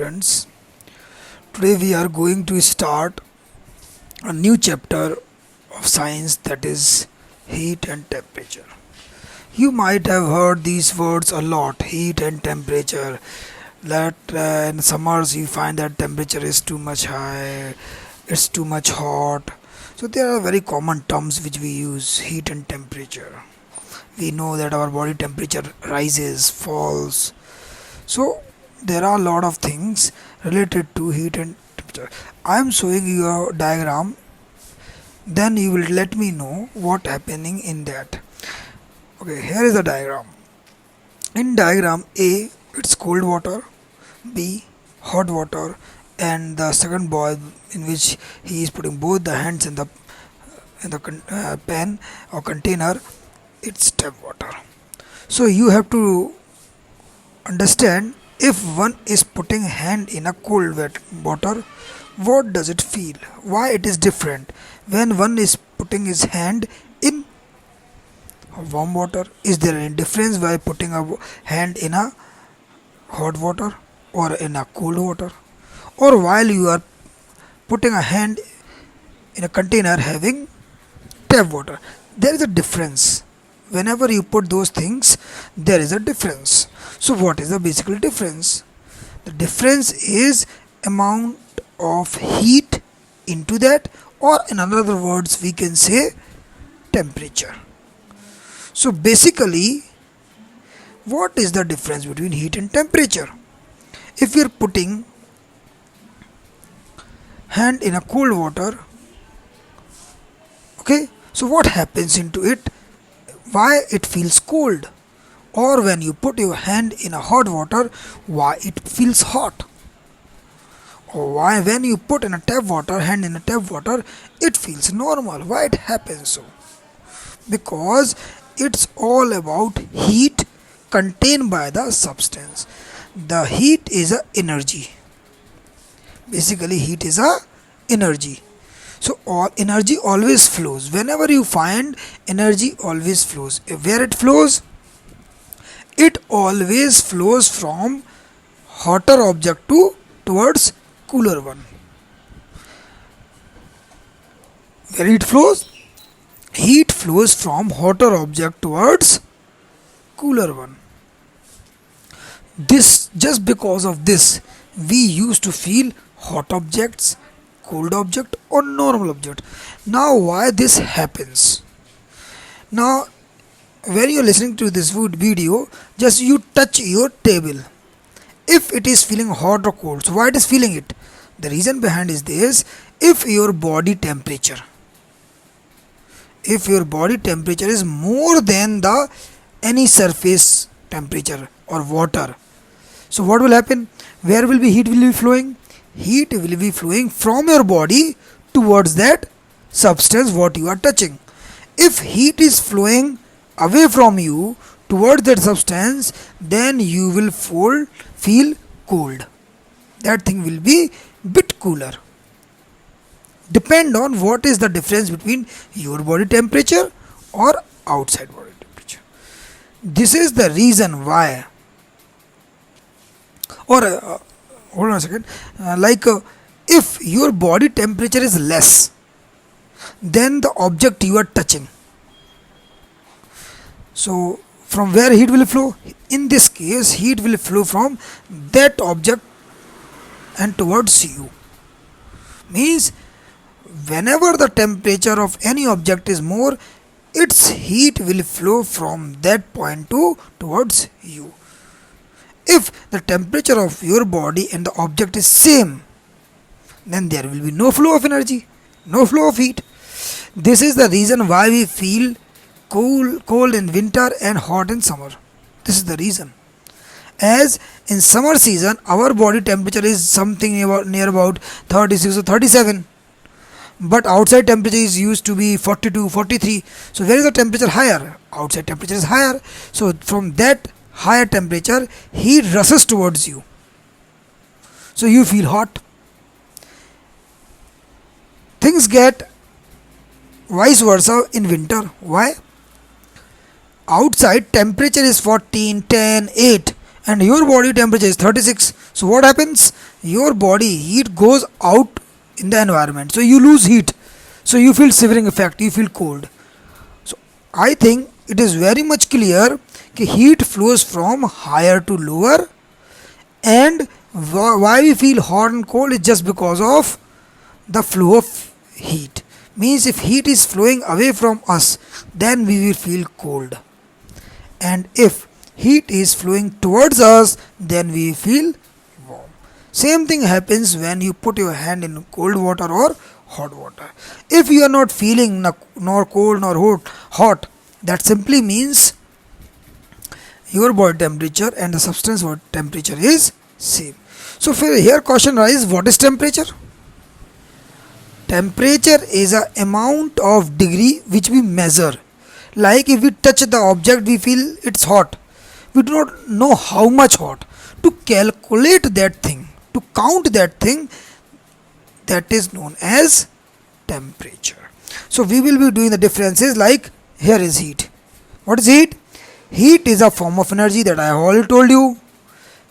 students. Today we are going to start a new chapter of science, that is heat and temperature. You might have heard these words a lot, heat and temperature. That in summers you find that temperature is too much high, it's too much hot. So there are very common terms which we use, heat and temperature. We know that our body temperature rises, falls. So there are a lot of things related to heat and temperature. I am showing you a diagram, then you will let me know what happening in that. Okay, here is the diagram. In diagram A, it's cold water, B, hot water, and the second boy in which he is putting both the hands in the pan or container, it's tap water. So you have to understand, if one is putting hand in a cold wet water, what does it feel? Why it is different? When one is putting his hand in warm water, is there any difference by putting a hand in a hot water or in a cold water? Or while you are putting a hand in a container having tap water, there is a difference. Whenever you put those things, there is a difference. So what is the basic difference? The difference is amount of heat into that, or in other words we can say temperature. So basically, what is the difference between heat and temperature? If you are putting hand in a cold water, okay, so what happens into it? Why it feels cold? Or when you put your hand in a hot water, why it feels hot? Or why when you put in a tap water, hand in a tap water, it feels normal? Why it happens so? Because it's all about heat contained by the substance. The heat is a energy. Basically heat is a energy. So all energy always flows. Whenever you find energy always flows. Where it flows? It always flows from hotter object towards cooler one. Where it flows? Heat flows from hotter object towards cooler one. This, just because of this, we used to feel hot objects, cold object or normal object. Now why this happens? Now when you are listening to this video, just you touch your table. If it is feeling hot or cold, so why it is feeling it? The reason behind is this: if your body temperature is more than the any surface temperature or water, so what will happen? Where will be heat will be flowing? Heat will be flowing from your body towards that substance what you are touching. If heat is flowing away from you towards that substance, then you will feel cold. That thing will be bit cooler. Depend on what is the difference between your body temperature or outside body temperature. This is the reason why. Or hold on a second. If your body temperature is less than the object you are touching, so from where heat will flow? In this case, heat will flow from that object and towards you. Means whenever the temperature of any object is more, its heat will flow from that point towards you. If the temperature of your body and the object is same, then there will be no flow of energy, no flow of heat. This is the reason why we feel cold in winter and hot in summer. This is the reason. As in summer season, our body temperature is something near about 36 or 37. But outside temperature is used to be 42, 43. So where is the temperature higher? Outside temperature is higher. So from that higher temperature, heat rushes towards you. So you feel hot. Things get vice versa in winter. Why? Outside temperature is 14, 10, 8 and your body temperature is 36. So what happens? Your body heat goes out in the environment, so you lose heat, so you feel shivering effect, you feel cold. So I think it is very much clear that heat flows from higher to lower, and why we feel hot and cold is just because of the flow of heat. Means if heat is flowing away from us, then we will feel cold, and if heat is flowing towards us, then we feel warm. Same thing happens when you put your hand in cold water or hot water. If you are not feeling nor cold nor hot, that simply means your body temperature and the substance body temperature is same. So here question arises, what is temperature? Temperature is a amount of degree which we measure. Like if we touch the object, we feel it's hot. We do not know how much hot. To calculate that thing, to count that thing, that is known as temperature. So we will be doing the differences, like here is heat. What is heat? Heat is a form of energy that I have already told you.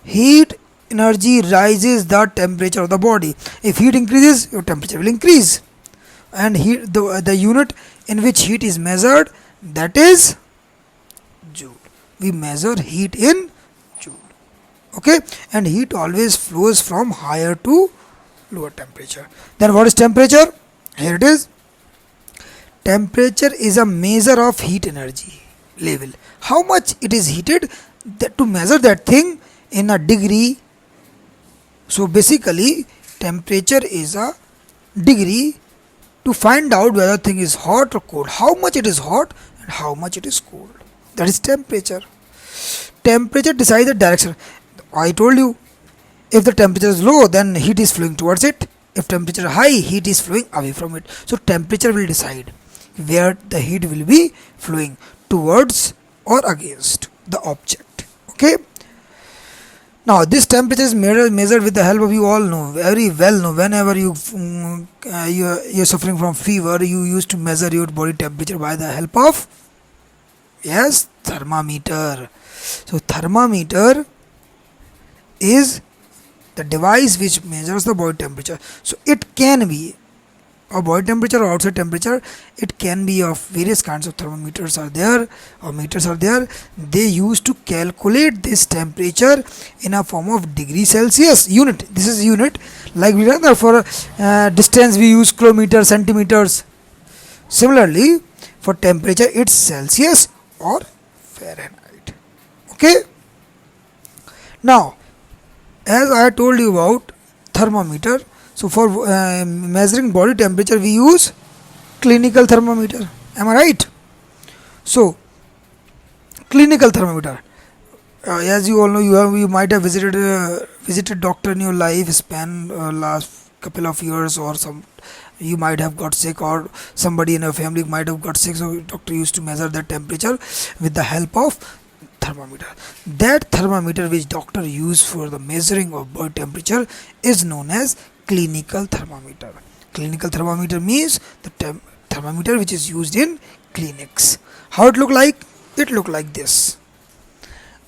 Heat energy rises the temperature of the body. If heat increases, your temperature will increase. And heat, the unit in which heat is measured, that is joule. We measure heat in joule. Okay, and heat always flows from higher to lower temperature. Then what is temperature? Here it is. Temperature is a measure of heat energy level. How much it is heated, that to measure that thing in a degree. So basically temperature is a degree to find out whether thing is hot or cold, how much it is hot and how much it is cold. That is temperature. Temperature decides the direction. I told you, if the temperature is low, then heat is flowing towards it. If temperature is high, heat is flowing away from it. So temperature will decide where the heat will be flowing, towards or against the object. Okay. Now this temperature is measured with the help of, you all know, very well know, whenever you're suffering from fever, you used to measure your body temperature by the help of, yes, thermometer. So thermometer is the device which measures the body temperature. So it can be a body temperature or outside temperature. It can be of various kinds of thermometers are there, or meters are there. They used to calculate this temperature in a form of degree Celsius unit. This is unit, like we learned for distance we use kilometers, centimeters. Similarly, for temperature it's Celsius or Fahrenheit. Okay. Now, as I told you about thermometer, so for measuring body temperature we use clinical thermometer. Am I right? So clinical thermometer, as you all know, you might have visited doctor in your life span last couple of years, or you might have got sick, or somebody in your family might have got sick, so doctor used to measure the temperature with the help of thermometer. That thermometer which doctor use for the measuring of body temperature is known as clinical thermometer. Clinical thermometer means the thermometer which is used in clinics. How it look like? It look like this: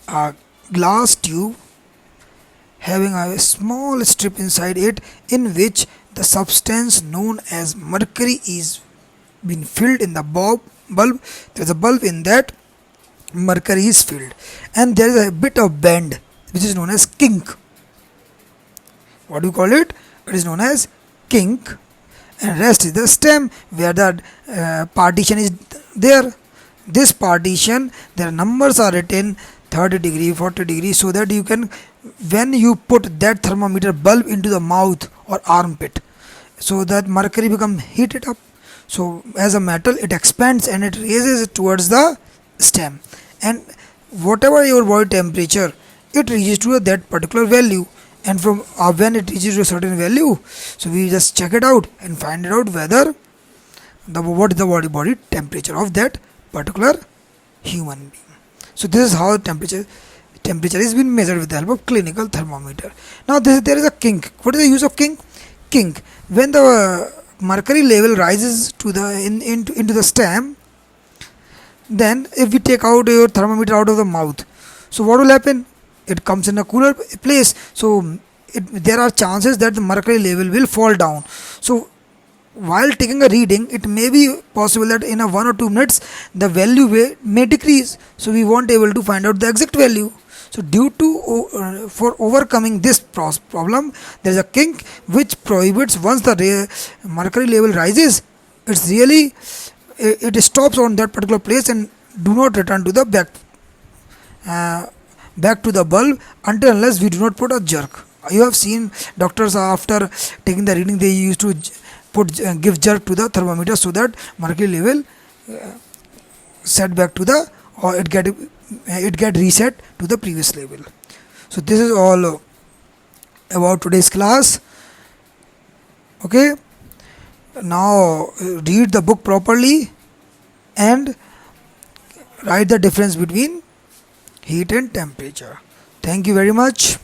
a glass tube having a small strip inside it, in which the substance known as mercury is been filled in the bulb. There is a bulb in that mercury is filled, and there is a bit of bend which is known as kink. What do you call it? It is known as kink, and rest is the stem where the partition is there. This partition, their numbers are written 30 degree, 40 degree, so that you can, when you put that thermometer bulb into the mouth or armpit, so that mercury become heated up. So as a metal, it expands and it raises it towards the stem, and whatever your body temperature, it reaches to that particular value. And from when it reaches to a certain value, so we just check it out and find it out whether what is the body temperature of that particular human being. So this is how temperature is being measured with the help of clinical thermometer. Now there is a kink. What is the use of kink? Kink, when the mercury level rises to the into the stem, then if we take out your thermometer out of the mouth, so what will happen? it comes in a cooler place, so there are chances that the mercury level will fall down. So while taking a reading, it may be possible that in a 1 or 2 minutes the value may decrease, so we won't able to find out the exact value. So due to for overcoming this problem, there is a kink which prohibits once the mercury level rises, it's really it stops on that particular place and do not return to the uh, back to the bulb until unless we do not put a jerk. You have seen doctors after taking the reading, they used to put give jerk to the thermometer so that mercury level set back to the, or it get reset to the previous level. So this is all about today's class. Okay, now read the book properly and write the difference between heat and temperature. Thank you very much.